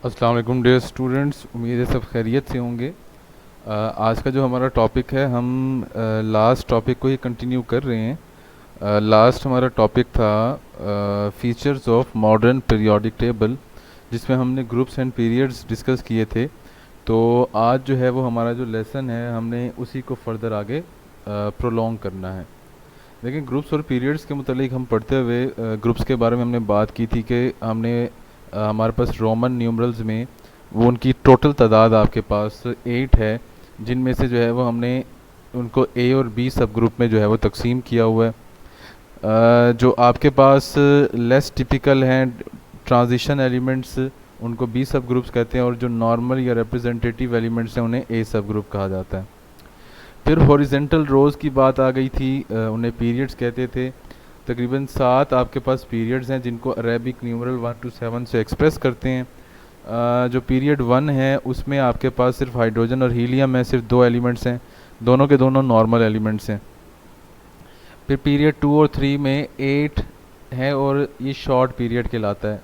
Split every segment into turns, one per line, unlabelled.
अस्सलाम वालेकुम dear students, उम्मीद है सब खैरियत से होंगे। आज का जो हमारा टॉपिक है, हम लास्ट टॉपिक को ही कंटिन्यू कर रहे हैं। लास्ट हमारा टॉपिक था features of modern periodic table, जिसमें हमने ग्रुप्स एंड पीरियड्स डिस्कस किए थे। तो आज जो है वो हमारा जो लेसन है, हमने उसी को फर्दर आगे प्रोलॉन्ग करना है। देखिए, ग्रुप्स और पीरियड्स के मुतालिक हम पढ़ते हुए ग्रुप्स के बारे में हमने बात की थी कि हमने हमारे पास रोमन न्यूमरल्स में वो उनकी टोटल तादाद आपके पास 8 है, जिनमें से जो है वो हमने उनको ए और बी सब ग्रुप में जो है वो तकसीम किया हुआ है। जो आपके पास लेस टिपिकल हैं ट्रांजिशन एलिमेंट्स, उनको बी सब ग्रुप्स कहते हैं, और जो नॉर्मल या रिप्रेजेंटेटिव एलिमेंट्स हैं उन्हें ए सब ग्रुप कहा जाता है। फिर हॉरिजेंटल रोज़ की बात आ गई थी, उन्हें पीरियड्स कहते थे। तकरीबन 7 आपके पास पीरियड्स हैं जिनको अरेबिक न्यूमरल 1 to 7 से एक्सप्रेस करते हैं। जो पीरियड 1 है उसमें आपके पास सिर्फ हाइड्रोजन और हीलियम है, सिर्फ 2 एलिमेंट्स हैं, दोनों के दोनों नॉर्मल एलिमेंट्स हैं। फिर पीरियड 2 और 3 में 8 है और ये शॉर्ट पीरियड कहलाता है,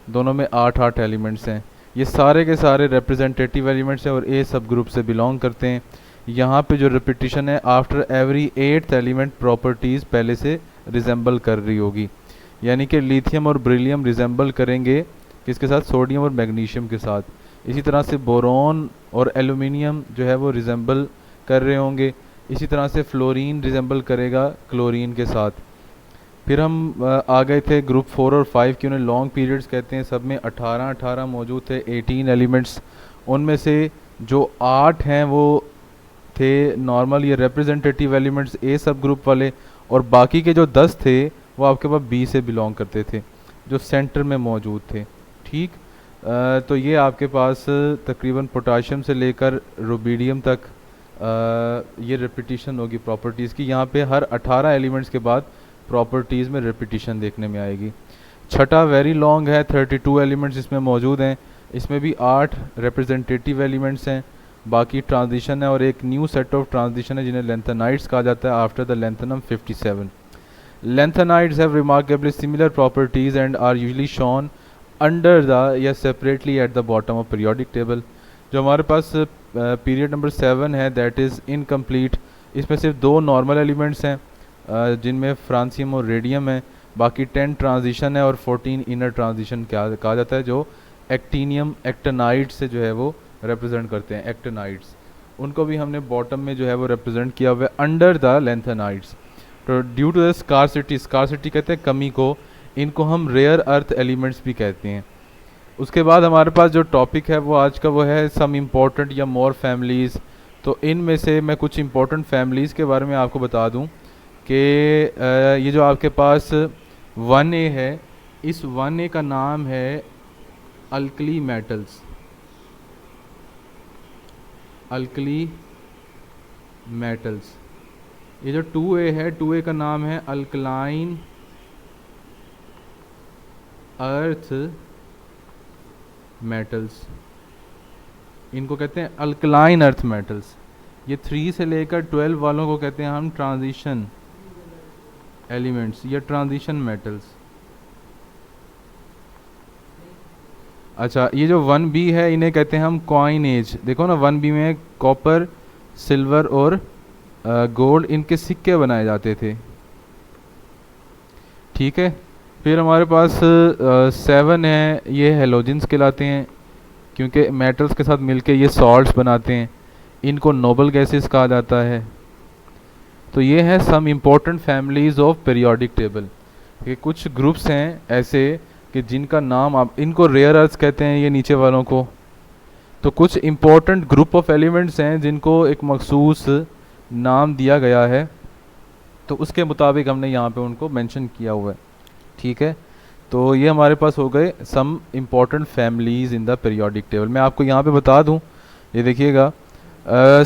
दोनों में 8 एलिमेंट्स हैं। ये सारे के सारे रिप्रेजेंटेटिव एलिमेंट्स हैं और ए सब ग्रुप से बिलोंग करते हैं। यहाँ पे जो रिपीटिशन है, after every 8th element properties पहले से रिजेंबल कर रही होगी, यानी कि लिथियम और ब्रिलियम रिजेंबल करेंगे किसके साथ? सोडियम और मैग्नीशियम के साथ। इसी तरह से बोरॉन और एल्यूमिनियम जो है वो रिजेंबल कर रहे होंगे। इसी तरह से फ्लोरीन रिजेंबल करेगा क्लोरीन के साथ। फिर हम आ गए थे ग्रुप 4 और 5 की, उन्हें लॉन्ग पीरियड्स कहते हैं। सब में 18 मौजूद थे, 18 एलिमेंट्स। उनमें से जो 8 हैं वो थे नॉर्मल या रिप्रेजेंटेटिव एलिमेंट्स ए सब ग्रुप वाले, और बाकी के जो 10 थे वो आपके पास बी से बिलोंग करते थे, जो सेंटर में मौजूद थे। ठीक, तो ये आपके पास तकरीबन पोटाशियम से लेकर रुबीडियम तक ये रिपीटिशन होगी प्रॉपर्टीज़ की। यहाँ पे हर 18 एलिमेंट्स के बाद प्रॉपर्टीज़ में रिपीटिशन देखने में आएगी। छठा वेरी लॉन्ग है, 32 एलिमेंट्स इसमें मौजूद हैं। इसमें भी 8 रिप्रेजेंटेटिव एलिमेंट्स हैं, बाकी ट्रांजिशन है और एक न्यू सेट ऑफ ट्रांजिशन है जिन्हें लेंथेनाइड्स कहा जाता है after the lanthanum 57। Lanthanides have remarkably similar properties and are usually shown under the या separately at the bottom of periodic table. जो हमारे पास पीरियड नंबर 7 है, दैट इज़ इनकम्प्लीट। इसमें सिर्फ 2 नॉर्मल एलिमेंट्स हैं, जिनमें फ्रांसियम और रेडियम है। बाकी 10 ट्रांजिशन है और 14 इनर ट्रांजिशन कहा जाता है, जो एक्टीनियम एक्टेनाइड से जो है वो रिप्रेजेंट करते हैं। एक्टेनाइड्स, उनको भी हमने बॉटम में जो है वो रिप्रेजेंट किया हुआ है अंडर द लेंथेनाइड्स। तो due to the scarcity, scarcity कहते हैं कमी को, इनको हम रेयर अर्थ एलिमेंट्स भी कहते हैं। उसके बाद हमारे पास जो टॉपिक है वो आज का वो है सम इम्पोर्टेंट या मोर फैमिलीज़। तो इनमें से मैं कुछ इम्पोर्टेंट फैमिलीज़ के बारे में आपको बता दूं कि ये जो आपके पास 1A है, इस 1A का नाम है अल्कली मेटल्स। Alkali metals. ये जो 2A है, 2A का नाम है अल्कलाइन अर्थ मेटल्स। इनको कहते हैं अल्कलाइन अर्थ मेटल्स। ये 3 से लेकर 12 वालों को कहते हैं हम ट्रांजिशन एलिमेंट्स या ट्रांजिशन मेटल्स। अच्छा, ये जो 1B है इन्हें कहते हैं हम कॉइनेज। देखो ना, 1B में कॉपर, सिल्वर और गोल्ड, इनके सिक्के बनाए जाते थे। ठीक है। फिर हमारे पास 7 है, ये हेलोजेंस कहलाते हैं क्योंकि मेटल्स के साथ मिलके ये सॉल्ट्स बनाते हैं। इनको नोबल गैसेस कहा जाता है। तो ये है some important families of periodic table. ये कुछ ग्रुप्स हैं ऐसे कि जिनका नाम आप, इनको रेयर अर्थ कहते हैं ये नीचे वालों को। तो कुछ इम्पोर्टेंट ग्रुप ऑफ एलिमेंट्स हैं जिनको एक मखसूस नाम दिया गया है, तो उसके मुताबिक हमने यहाँ पे उनको मेंशन किया हुआ है। ठीक है, तो ये हमारे पास हो गए some important families in the periodic table. मैं आपको यहाँ पे बता दूँ, ये देखिएगा,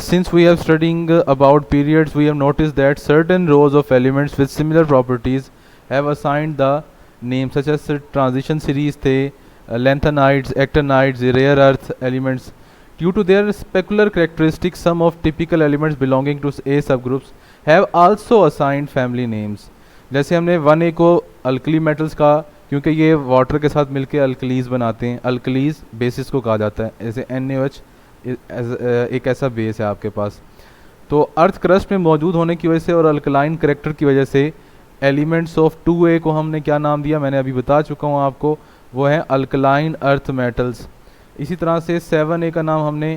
since we have studying about periods, we have noticed that certain rows of elements with similar properties have assigned the names such as transition series थे, lanthanides, actinides, rare earth elements. Due to their specular characteristics, some of typical elements belonging to A subgroups have also assigned family names. जैसे हमने 1A को alkali metals का, क्योंकि ये water के साथ मिलके अल्कलीज बनाते हैं। अल्कलीज बेसिस को कहा जाता है, जैसे NaOH एक ऐसा बेस है आपके पास। तो अर्थ क्रस्ट में मौजूद होने की वजह से और अल्कलाइन करेक्टर की वजह से एलिमेंट्स ऑफ 2A को हमने क्या नाम दिया, मैंने अभी बता चुका हूँ आपको, वो है अल्कलाइन अर्थ मेटल्स। इसी तरह से 7A का नाम हमने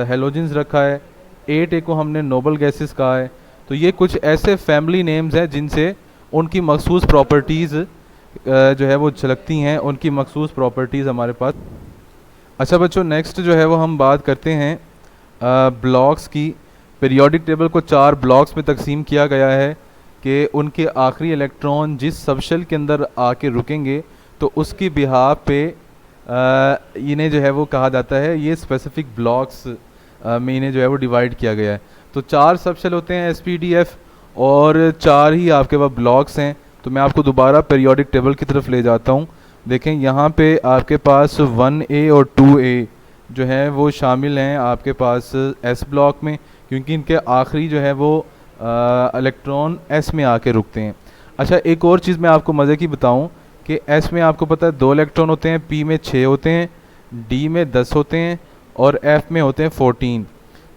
हेलोजेंस रखा है, 8A को हमने नोबल गैसेस कहा है। तो ये कुछ ऐसे फैमिली नेम्स हैं जिनसे उनकी मखसूस प्रॉपर्टीज़ जो है वो झलकती हैं, उनकी मखसूस प्रॉपर्टीज़ हमारे पास। अच्छा बच्चों, नेक्स्ट जो है वो हम बात करते हैं ब्लॉक्स की। पीरियोडिक टेबल को 4 ब्लॉक्स में तकसीम किया गया है कि उनके आखिरी इलेक्ट्रॉन जिस सबशेल के अंदर आके रुकेंगे तो उसकी बिहाफ पे इन्हें जो है वो कहा जाता है, ये स्पेसिफिक ब्लॉक्स में इन्हें जो है वो डिवाइड किया गया है। तो 4 सबशेल होते हैं SPDF और 4 ही आपके पास ब्लॉक्स हैं। तो मैं आपको दोबारा पीरियोडिक टेबल की तरफ ले जाता हूँ। देखें यहाँ पे आपके पास 1A और 2A जो है वो शामिल हैं आपके पास S ब्लॉक में, क्योंकि इनके आखिरी जो है वो इलेक्ट्रॉन S में आके रुकते हैं। अच्छा, एक और चीज़ मैं आपको मज़े की बताऊं कि S में आपको पता है 2 इलेक्ट्रॉन होते हैं, P में 6 होते हैं, D में 10 होते हैं और F में होते हैं 14।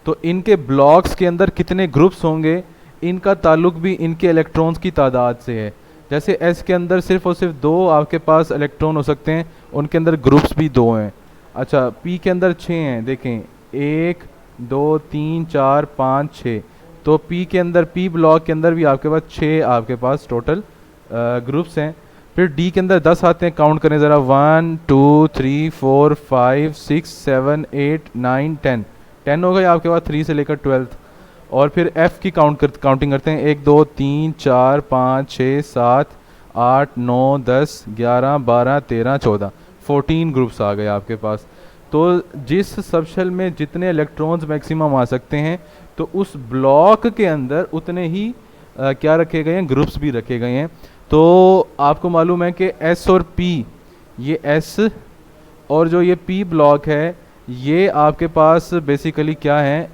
तो इनके ब्लॉक्स के अंदर कितने ग्रुप्स होंगे, इनका ताल्लुक भी इनके इलेक्ट्रॉन्स की तादाद से है। जैसे S के अंदर सिर्फ और सिर्फ 2 आपके पास इलेक्ट्रॉन हो सकते हैं, उनके अंदर ग्रुप्स भी 2 हैं। अच्छा, P के अंदर 6 हैं, देखें 1 2 3 4 5 6। तो P के अंदर, P ब्लॉक के अंदर भी आपके पास 6 आपके पास टोटल ग्रुप्स हैं। फिर D के अंदर 10 आते हैं, काउंट करें ज़रा, 1 2 3 4 5 6 7 8 9 10 10 हो गए आपके पास 3 से लेकर 12। और फिर F की काउंटिंग करते हैं, 1 2 3 4 5 6 7 8 9 10 11 12 13 14 14 ग्रुप्स आ गए आपके पास। तो जिस सबशेल में जितने इलेक्ट्रॉन्स मैक्सिमम आ सकते हैं तो उस ब्लॉक के अंदर उतने ही क्या रखे गए हैं, ग्रुप्स भी रखे गए हैं। तो आपको मालूम है कि S और P, ये S और जो ये P ब्लॉक है, ये आपके पास बेसिकली क्या है,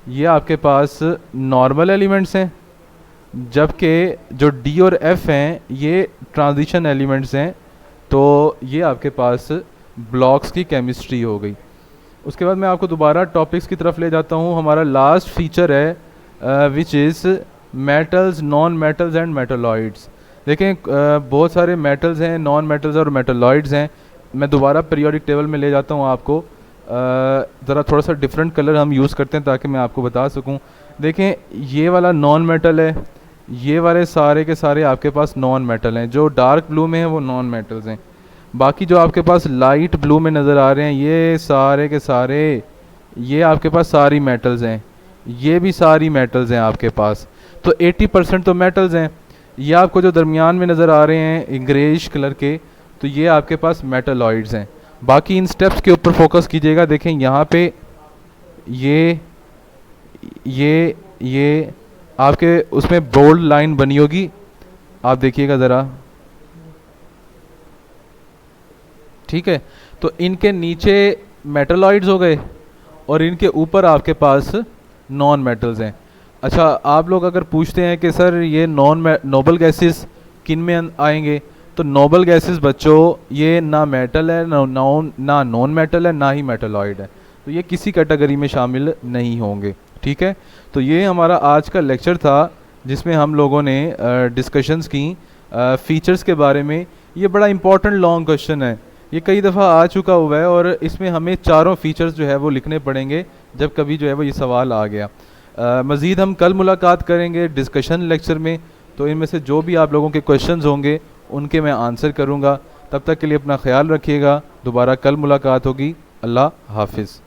ये आपके पास नॉर्मल एलिमेंट्स हैं, जबकि जो D और F हैं ये ट्रांजिशन एलिमेंट्स हैं। तो ये आपके पास ब्लॉक्स की केमिस्ट्री हो गई। उसके बाद मैं आपको दोबारा टॉपिक्स की तरफ ले जाता हूँ। हमारा लास्ट फीचर है which is metals, non metals and metalloids. देखें बहुत सारे मेटल्स हैं, नॉन मेटल्स और मेटलॉइड्स हैं। मैं दोबारा पीरियोडिक टेबल में ले जाता हूँ आपको। ज़रा थोड़ा सा डिफरेंट कलर हम यूज़ करते हैं ताकि मैं आपको बता सकूँ। देखें ये वाला नॉन मेटल है, ये वाले सारे के सारे आपके पास नॉन मेटल हैं। जो डार्क ब्लू में है वो नॉन मेटल्स हैं। बाकी जो आपके पास लाइट ब्लू में नज़र आ रहे हैं ये सारे के सारे, ये आपके पास सारी मेटल्स हैं, ये भी सारी मेटल्स हैं आपके पास। तो 80% तो मेटल्स हैं। ये आपको जो दरमियान में नज़र आ रहे हैं ग्रेइश कलर के, तो ये आपके पास मेटलॉइड्स हैं। बाकी इन स्टेप्स के ऊपर फोकस कीजिएगा। देखें यहाँ पे ये आपके उसमें बोल्ड लाइन बनी होगी, आप देखिएगा ज़रा, ठीक है। तो इनके नीचे मेटलॉइड्स हो गए और इनके ऊपर आपके पास नॉन मेटल्स हैं। अच्छा, आप लोग अगर पूछते हैं कि सर ये नोबल गैसेस किन में आएंगे, तो नोबल गैसेस बच्चों ये ना मेटल है, ना नॉन मेटल है, ना ही मेटलॉइड है। तो ये किसी कैटेगरी में शामिल नहीं होंगे, ठीक है। तो ये हमारा आज का लेक्चर था जिसमें हम लोगों ने डिस्कशंस की फीचर्स के बारे में। ये बड़ा इंपॉर्टेंट लॉन्ग क्वेश्चन है, ये कई दफ़ा आ चुका हुआ है और इसमें हमें चारों फीचर्स जो है वो लिखने पड़ेंगे जब कभी जो है वो ये सवाल आ गया। मज़ीद हम कल मुलाकात करेंगे डिस्कशन लेक्चर में, तो इनमें से जो भी आप लोगों के क्वेश्चंस होंगे उनके मैं आंसर करूँगा। तब तक के लिए अपना ख्याल रखिएगा। दोबारा कल मुलाकात होगी। अल्लाह हाफिज़।